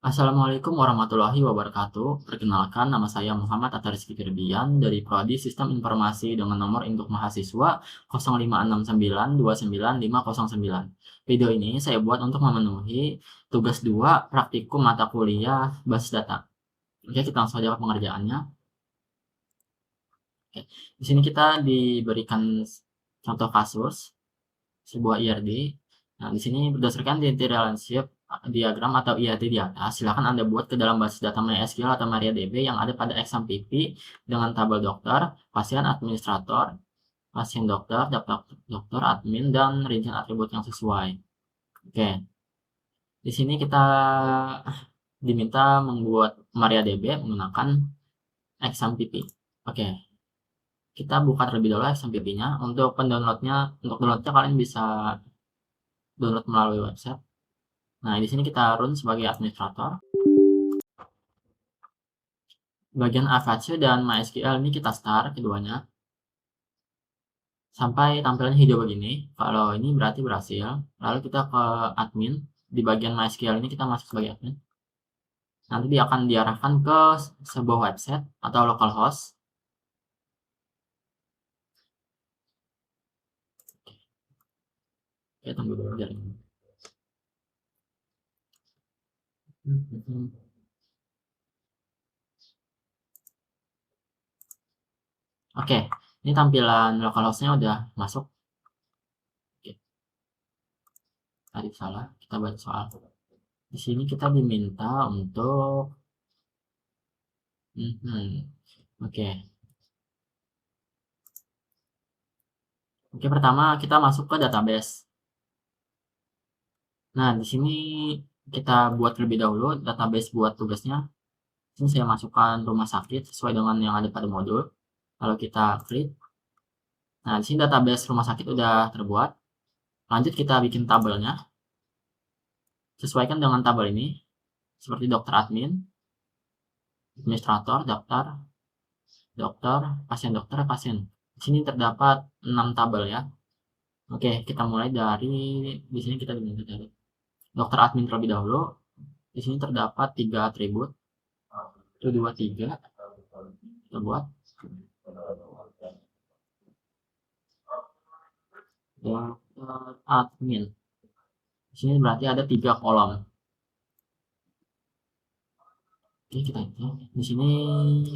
Assalamualaikum warahmatullahi wabarakatuh. Perkenalkan, nama saya Muhammad Atta Rizky Firbian dari Prodi Sistem Informasi dengan nomor induk mahasiswa 0569299509. Video ini saya buat untuk memenuhi tugas 2 praktikum mata kuliah basis data. Oke, kita langsung saja ke pengerjaannya. Oke, di sini kita diberikan contoh kasus sebuah IRD. Nah, di sini berdasarkan identity relationship diagram atau IAD di atas, silakan Anda buat ke dalam basis data MySQL atau MariaDB yang ada pada exam PP dengan tabel dokter, pasien, administrator, pasien dokter, daftar dokter, admin, dan rincian atribut yang sesuai. Oke, di sini kita diminta membuat MariaDB menggunakan exam PP. Oke, kita buka terlebih dahulu exam PP-nya. Untuk downloadnya kalian bisa download melalui website. Nah, di sini kita run sebagai administrator. Bagian Apache dan MySQL ini kita start keduanya. Sampai tampilannya hijau begini. Kalau ini berarti berhasil. Lalu kita ke admin. Di bagian MySQL ini kita masuk sebagai admin. Nanti dia akan diarahkan ke sebuah website atau localhost. Oke, tunggu dulu jaringan. Oke, ini tampilan localhostnya udah masuk. Oke. Tadi salah, kita baca soal. Di sini kita diminta untuk Oke. Oke, pertama kita masuk ke database. Nah, di sini kita buat terlebih dahulu database buat tugasnya. Ini saya masukkan rumah sakit sesuai dengan yang ada pada modul. Lalu kita klik. Nah, di sini database rumah sakit udah terbuat. Lanjut kita bikin tabelnya. Sesuaikan dengan tabel ini. Seperti dokter admin, administrator, daftar, dokter, pasien. Di sini terdapat 6 tabel ya. Oke, kita mulai dari di sini kita diminta dari dokter admin terlebih dahulu. Di sini terdapat 3 atribut. 1, 2, 3. Kita buat. Dokter admin. Di sini berarti ada 3 kolom. Oke, kita di sini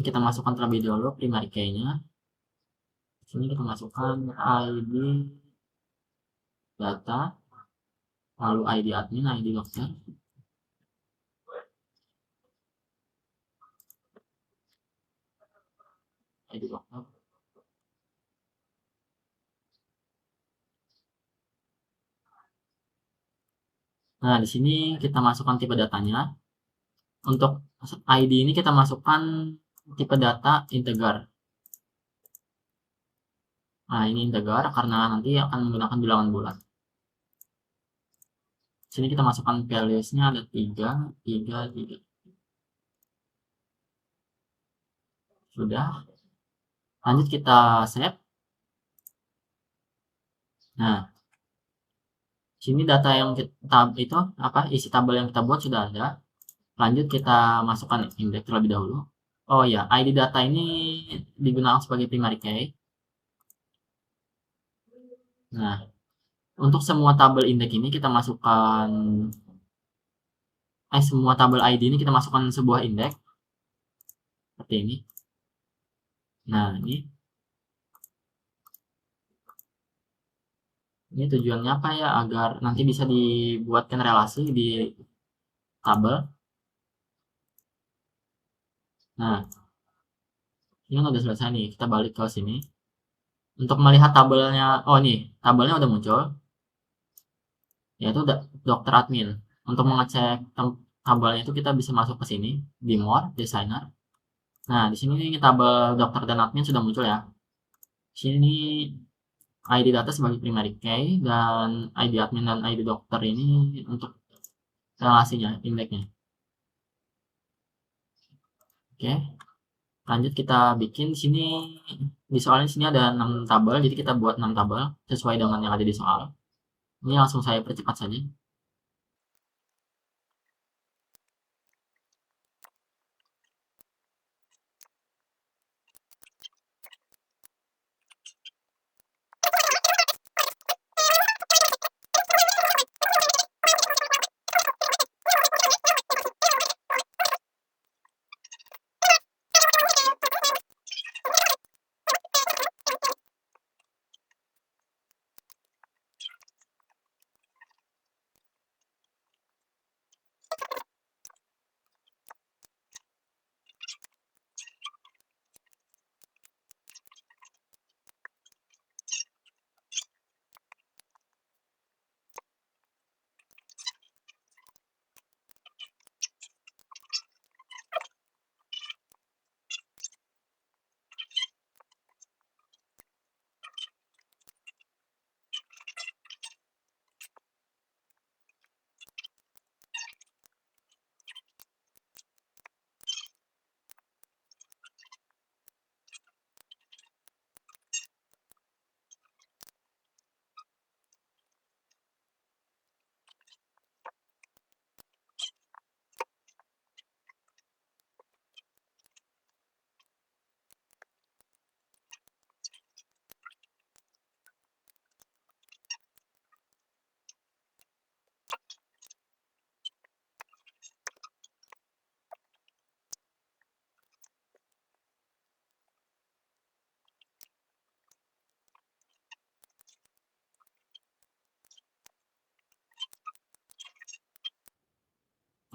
kita masukkan terlebih dahulu primary key-nya. Di sini kita masukkan ID data, lalu ID admin, ID dokter. ID dokter. Nah, di sini kita masukkan tipe datanya. Untuk ID ini kita masukkan tipe data integer. Nah, ini integer karena nanti akan menggunakan bilangan bulat. Sini kita masukkan values-nya ada 3. Sudah. Lanjut kita save. Nah, sini data yang kita isi tabel yang kita buat sudah ada. Lanjut kita masukkan index terlebih dahulu. Oh ya, ID data ini digunakan sebagai primary key. Nah, untuk semua tabel index ini kita masukkan semua tabel ID ini kita masukkan sebuah index seperti ini. Nah, ini tujuannya apa ya? Agar nanti bisa dibuatkan relasi di tabel. Nah, ini udah selesai nih. Kita balik ke sini. Untuk melihat tabelnya, oh nih, tabelnya udah muncul. Yaitu dokter admin. Untuk mengecek tabelnya itu kita bisa masuk ke sini di more designer. Nah, di sini tabel dokter dan admin sudah muncul ya. Sini ID data sebagai primary key dan ID admin dan ID dokter ini untuk relasinya, indeksnya. Oke. Lanjut kita bikin sini di soalnya sini ada 6 tabel, jadi kita buat 6 tabel sesuai dengan yang ada di soal. Ini langsung saya percepat saja.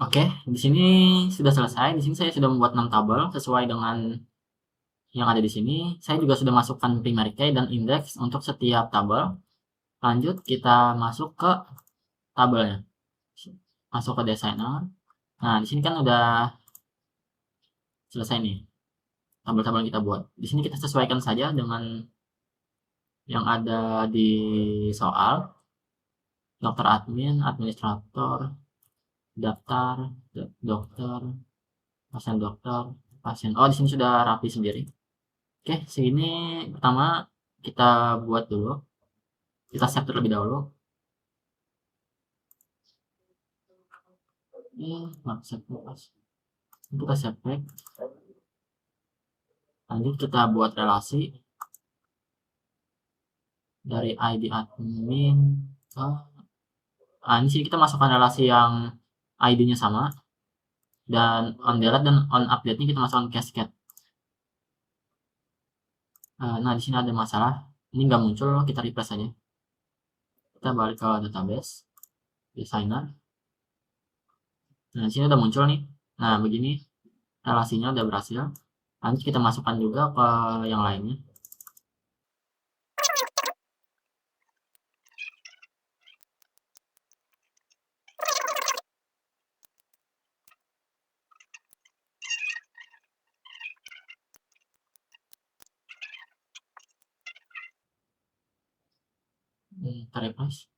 Oke, di sini sudah selesai. Di sini saya sudah membuat 6 tabel sesuai dengan yang ada di sini. Saya juga sudah masukkan primary key dan index untuk setiap tabel. Lanjut kita masuk ke tabelnya. Masuk ke designer. Nah, di sini kan udah selesai nih tabel-tabel yang kita buat. Di sini kita sesuaikan saja dengan yang ada di soal. Dokter admin, administrator, daftar, dokter, pasien. Oh, di sini sudah rapi sendiri. Oke, sini pertama kita buat dulu. Kita save terlebih dahulu. Kita save. Lanjut kita buat relasi dari ID admin ke ini sini kita masukkan relasi yang ID-nya sama, dan on delete dan on update-nya kita masukkan cascade. Nah, di sini ada masalah. Ini nggak muncul, kita refresh aja. Kita balik ke database, designer. Nah, di sini udah muncul nih. Nah, begini relasinya udah berhasil. Lanjut kita masukkan juga ke yang lainnya. Kita refresh.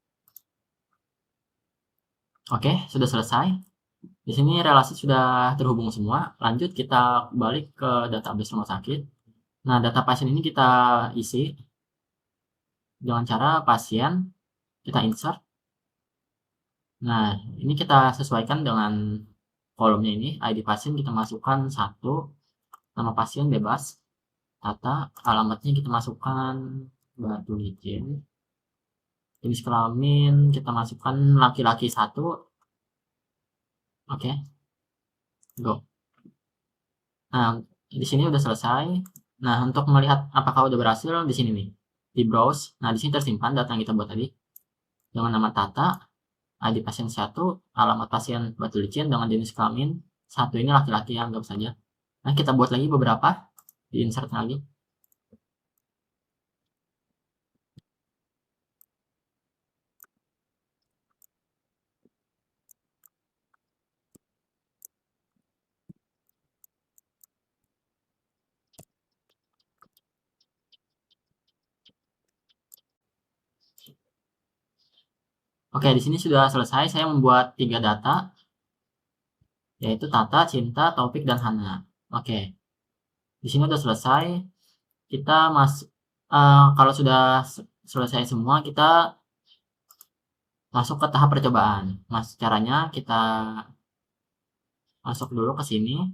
Oke, sudah selesai. Di sini relasi sudah terhubung semua. Lanjut kita balik ke database rumah sakit. Nah, data pasien ini kita isi dengan cara pasien kita insert. Nah, ini kita sesuaikan dengan kolomnya ini. ID pasien kita masukkan 1, nama pasien bebas, data, alamatnya kita masukkan Batu Licin, jenis kelamin kita masukkan laki-laki 1. Oke, go. Nah, di sini udah selesai. Nah, untuk melihat apakah udah berhasil, di sini nih, di browse. Nah, di sini tersimpan data yang kita buat tadi dengan nama Tata, ID pasien 1, alamat pasien Batu Licin dengan jenis kelamin 1, ini laki-laki, anggap saja. Nah, kita buat lagi beberapa, di insert lagi. Oke, di sini sudah selesai. Saya membuat 3 data, yaitu Tata, Cinta, Taufik, dan Hana. Oke, di sini sudah selesai. Kita kalau sudah selesai semua, kita masuk ke tahap percobaan. Caranya kita masuk dulu ke sini,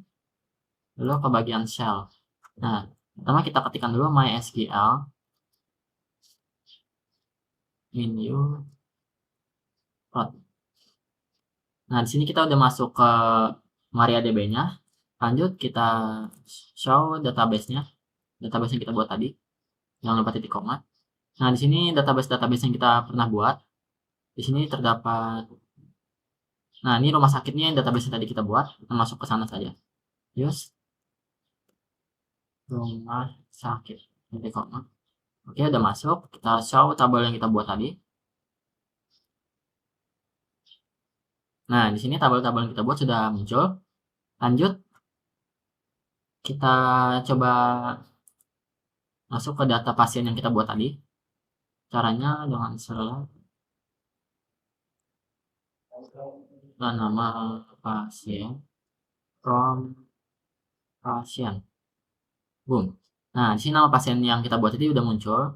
lalu ke bagian shell. Nah, pertama kita ketikkan dulu MySQL menu prod. Nah, di sini kita udah masuk ke MariaDB-nya. Lanjut kita show database-nya, database yang kita buat tadi. Jangan lupa titik koma. Nah, di sini database yang kita pernah buat. Di sini terdapat. Nah, ini rumah sakitnya yang database yang tadi kita buat. Kita masuk ke sana saja. Use rumah sakit. Titik koma. Oke, udah masuk. Kita show tabel yang kita buat tadi. Nah, di sini tabel-tabel yang kita buat sudah muncul. Lanjut, kita coba masuk ke data pasien yang kita buat tadi. Caranya dengan select nama pasien from pasien. Boom. Nah, di sini nama pasien yang kita buat tadi udah muncul.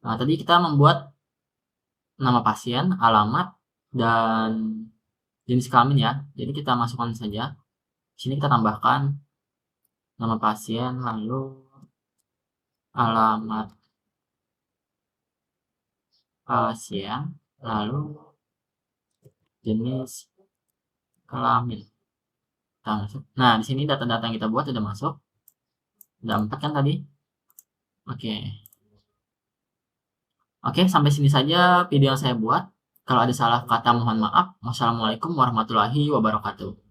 Nah, tadi kita membuat nama pasien, alamat, dan jenis kelamin ya. Jadi kita masukkan saja. Di sini kita tambahkan nama pasien, lalu alamat pasien, lalu jenis kelamin. Nah, di sini data-data yang kita buat sudah masuk. Udah 4 kan tadi? Oke. Oke, sampai sini saja video yang saya buat. Kalau ada salah kata mohon maaf. Wassalamualaikum warahmatullahi wabarakatuh.